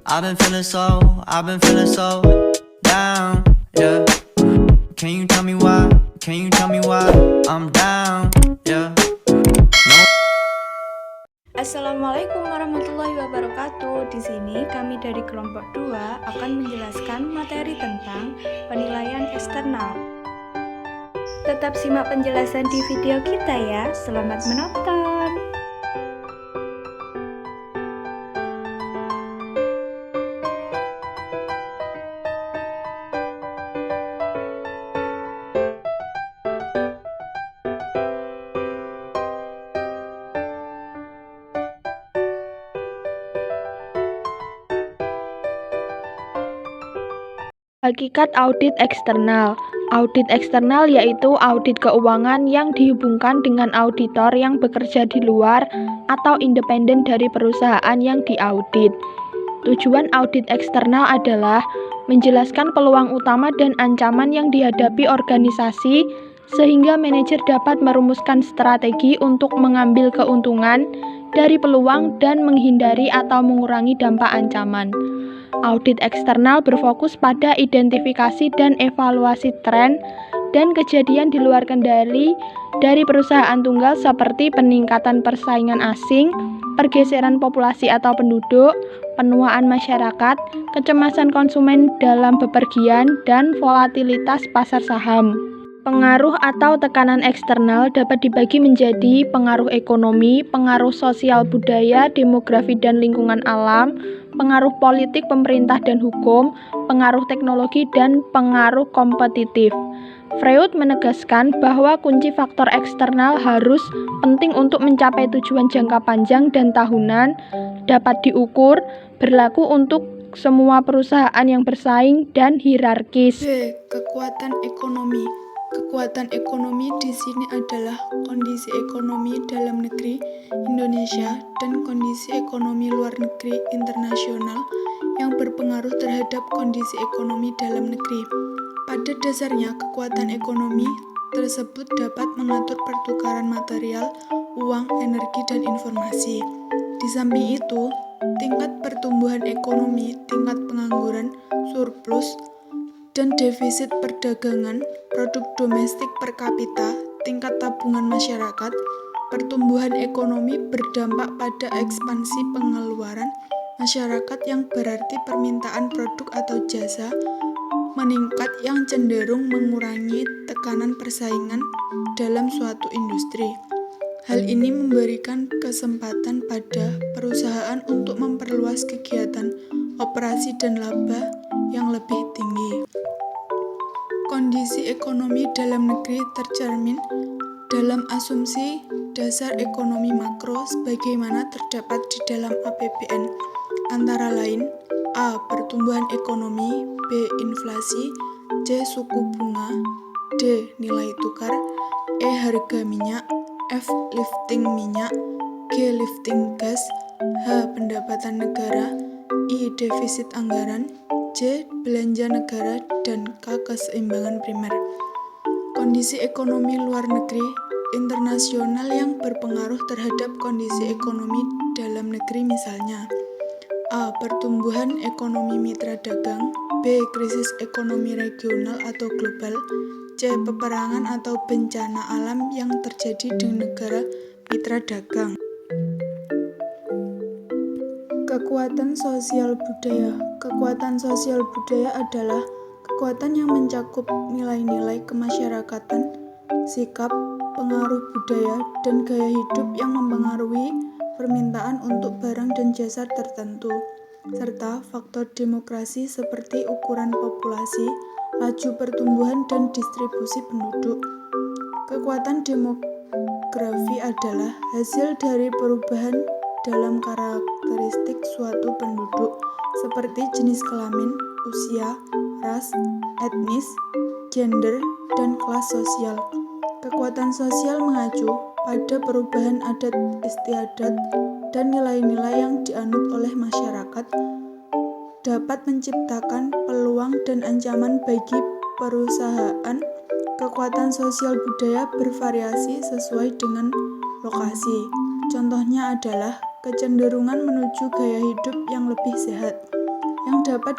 I've been feeling so down, yeah. Can you tell me why? Can you tell me why I'm down, yeah. No. Assalamualaikum warahmatullahi wabarakatuh. Di sini kami dari kelompok 2 akan menjelaskan materi tentang penilaian eksternal. Tetap simak penjelasan di video kita ya. Selamat menonton. Hakikat audit eksternal. Audit eksternal yaitu audit keuangan yang dihubungkan dengan auditor yang bekerja di luar atau independen dari perusahaan yang diaudit. Tujuan audit eksternal adalah menjelaskan peluang utama dan ancaman yang dihadapi organisasi sehingga manajer dapat merumuskan strategi untuk mengambil keuntungan dari peluang dan menghindari atau mengurangi dampak ancaman. Audit eksternal berfokus pada identifikasi dan evaluasi tren dan kejadian di luar kendali dari perusahaan tunggal seperti peningkatan persaingan asing, pergeseran populasi atau penduduk, penuaan masyarakat, kecemasan konsumen dalam bepergian, dan volatilitas pasar saham. Pengaruh atau tekanan eksternal dapat dibagi menjadi pengaruh ekonomi, pengaruh sosial budaya, demografi dan lingkungan alam, pengaruh politik, pemerintah dan hukum, pengaruh teknologi, dan pengaruh kompetitif. Freud menegaskan bahwa kunci faktor eksternal harus penting untuk mencapai tujuan jangka panjang dan tahunan, dapat diukur, berlaku untuk semua perusahaan yang bersaing, dan hierarkis. B. Kekuatan ekonomi. Kekuatan ekonomi di sini adalah kondisi ekonomi dalam negeri Indonesia dan kondisi ekonomi luar negeri internasional yang berpengaruh terhadap kondisi ekonomi dalam negeri. Pada dasarnya, kekuatan ekonomi tersebut dapat mengatur pertukaran material, uang, energi, dan informasi. Di samping itu, tingkat pertumbuhan ekonomi, tingkat pengangguran, surplus, dan defisit perdagangan, produk domestik per kapita, tingkat tabungan masyarakat, pertumbuhan ekonomi berdampak pada ekspansi pengeluaran masyarakat yang berarti permintaan produk atau jasa meningkat yang cenderung mengurangi tekanan persaingan dalam suatu industri. Hal ini memberikan kesempatan pada perusahaan untuk memperluas kegiatan operasi dan laba yang lebih tinggi. Kondisi ekonomi dalam negeri tercermin dalam asumsi dasar ekonomi makro sebagaimana terdapat di dalam APBN, antara lain A. Pertumbuhan ekonomi, B. Inflasi, C. Suku bunga, D. Nilai tukar, E. Harga minyak, F. Lifting minyak, G. Lifting gas, H. Pendapatan negara, I. Defisit anggaran, C. Belanja negara, dan K. Keseimbangan primer. Kondisi ekonomi luar negeri internasional yang berpengaruh terhadap kondisi ekonomi dalam negeri misalnya A. Pertumbuhan ekonomi mitra dagang, B. Krisis ekonomi regional atau global, C. Peperangan atau bencana alam yang terjadi di negara mitra dagang. Kekuatan sosial budaya. Kekuatan sosial budaya adalah kekuatan yang mencakup nilai-nilai kemasyarakatan, sikap, pengaruh budaya, dan gaya hidup yang mempengaruhi permintaan untuk barang dan jasa tertentu, serta faktor demokrasi seperti ukuran populasi, laju pertumbuhan, dan distribusi penduduk. Kekuatan demografi adalah hasil dari perubahan dalam karakteristik suatu penduduk seperti jenis kelamin, usia, ras, etnis, gender, dan kelas sosial. Kekuatan sosial mengacu pada perubahan adat istiadat dan nilai-nilai yang dianut oleh masyarakat, dapat menciptakan peluang dan ancaman bagi perusahaan. Kekuatan sosial budaya bervariasi sesuai dengan lokasi. Contohnya adalah kecenderungan menuju gaya hidup yang lebih sehat, dapat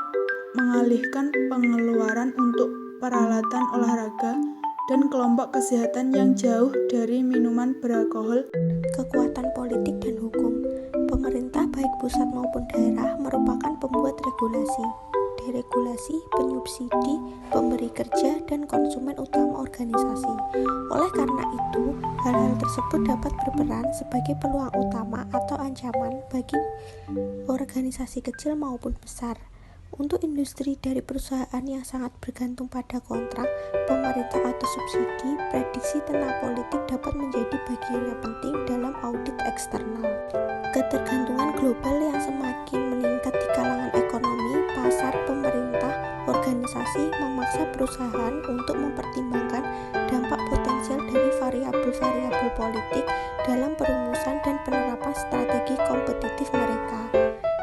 mengalihkan pengeluaran untuk peralatan olahraga dan kelompok kesehatan yang jauh dari minuman beralkohol. Kekuatan politik dan hukum. Pemerintah baik pusat maupun daerah merupakan pembuat regulasi, deregulasi, penyubsidi, pemberi kerja, dan konsumen utama organisasi. Oleh karena itu, hal-hal tersebut dapat berperan sebagai peluang utama atau ancaman bagi organisasi kecil maupun besar. Untuk industri dari perusahaan yang sangat bergantung pada kontrak, pemerintah atau subsidi, prediksi tentang politik dapat menjadi bagian yang penting dalam audit eksternal. Ketergantungan global yang semakin meningkat di kalangan ekonomi, pasar, pemerintah, organisasi memaksa perusahaan untuk mempertimbangkan dampak potensial dari variabel-variabel politik dalam perumusan dan penerapan strategi kompetitif mereka.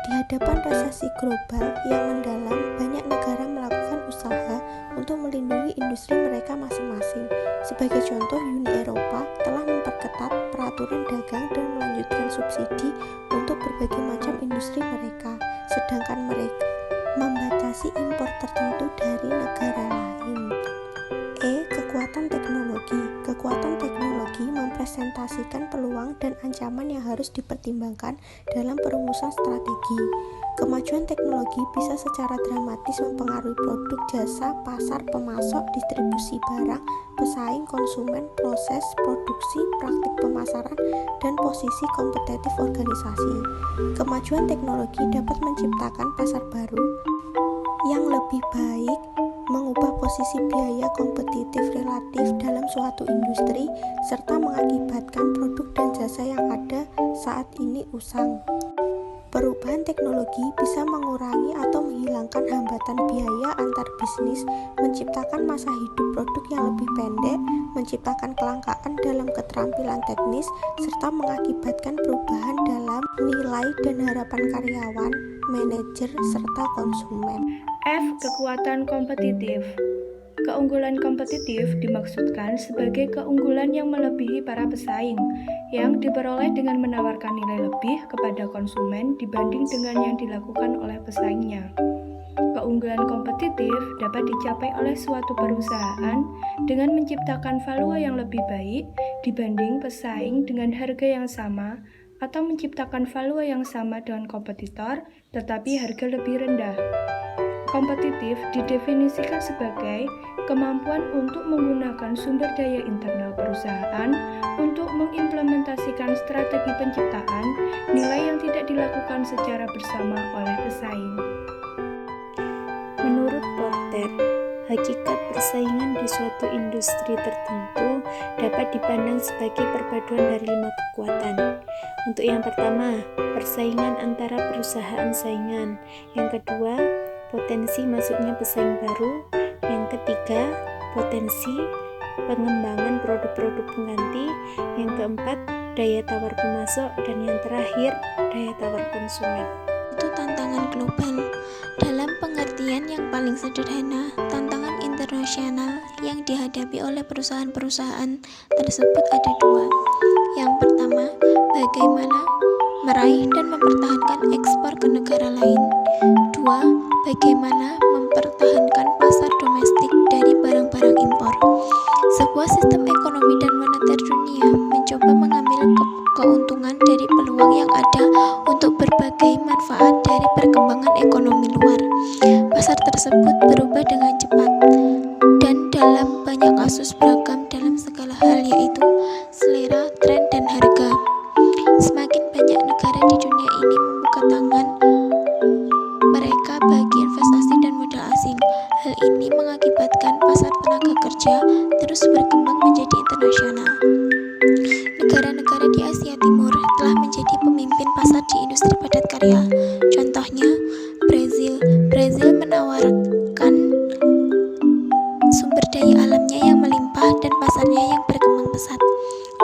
Di hadapan resesi global yang mendalam, banyak negara melakukan usaha untuk melindungi industri mereka masing-masing. Sebagai contoh, Uni Eropa telah memperketat peraturan dagang dan melanjutkan subsidi untuk berbagai macam industri mereka, sedangkan mereka membatasi impor tertentu dari negara lain. Kekuatan teknologi. Kekuatan teknologi mempresentasikan peluang dan ancaman yang harus dipertimbangkan dalam perumusan strategi. Kemajuan teknologi bisa secara dramatis mempengaruhi produk, jasa, pasar, pemasok, distribusi barang, pesaing, konsumen, proses, produksi, praktik pemasaran, dan posisi kompetitif organisasi. Kemajuan teknologi dapat menciptakan pasar baru yang lebih baik, mengubah posisi biaya kompetitif relatif dalam suatu industri, serta mengakibatkan produk dan jasa yang ada saat ini usang. Perubahan teknologi bisa mengurangi atau menghilangkan hambatan biaya antar bisnis, menciptakan masa hidup produk yang lebih pendek, menciptakan kelangkaan dalam keterampilan teknis, serta mengakibatkan perubahan dalam nilai dan harapan karyawan, manajer, serta konsumen. F. Kekuatan kompetitif. Keunggulan kompetitif dimaksudkan sebagai keunggulan yang melebihi para pesaing, yang diperoleh dengan menawarkan nilai lebih kepada konsumen dibanding dengan yang dilakukan oleh pesaingnya. Keunggulan kompetitif dapat dicapai oleh suatu perusahaan dengan menciptakan value yang lebih baik dibanding pesaing dengan harga yang sama, atau menciptakan value yang sama dengan kompetitor tetapi harga lebih rendah. Kompetitif didefinisikan sebagai kemampuan untuk menggunakan sumber daya internal perusahaan untuk mengimplementasikan strategi penciptaan nilai yang tidak dilakukan secara bersama oleh pesaing. Menurut Porter, hakikat persaingan di suatu industri tertentu dapat dipandang sebagai perpaduan dari 5 kekuatan. Untuk yang pertama, persaingan antara perusahaan saingan. Yang kedua, potensi masuknya pesaing baru. Yang ketiga, potensi pengembangan produk-produk pengganti. Yang keempat, daya tawar pemasok. Dan yang terakhir, daya tawar konsumen. Itu tantangan global. Dalam pengertian yang paling sederhana, tantangan internasional yang dihadapi oleh perusahaan-perusahaan tersebut ada 2. Yang pertama, bagaimana meraih dan mempertahankan ekspor ke negara lain. 2. Bagaimana mempertahankan pasar domestik dari barang-barang impor. Sebuah sistem ekonomi dan moneter dunia mencoba mengambil keuntungan dari peluang yang ada untuk berbagai manfaat dari perkembangan ekonomi luar. Pasar tersebut berubah dengan cepat dan dalam banyak kasus beragam dalam segala hal, yaitu selera, tren, dan harga. Semakin banyak negara di dunia ini membuka tangan mereka bagi investasi dan modal asing. Hal ini mengakibatkan pasar tenaga kerja terus berkembang menjadi internasional. Negara-negara di Asia Timur telah menjadi pemimpin pasar di industri padat karya. Contohnya, Brazil menawarkan sumber daya alamnya yang melimpah dan pasarnya yang berkembang pesat.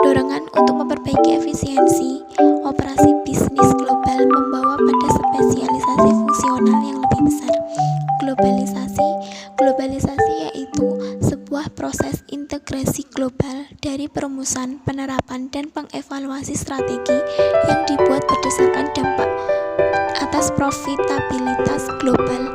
Dorongan untuk memperbaiki efisiensi operasi bisnis global membawa pada spesialisasi fungsional yang lebih besar. Globalisasi yaitu sebuah proses integrasi global dari perumusan, penerapan, dan pengevaluasi strategi yang dibuat berdasarkan dampak atas profitabilitas global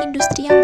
industri yang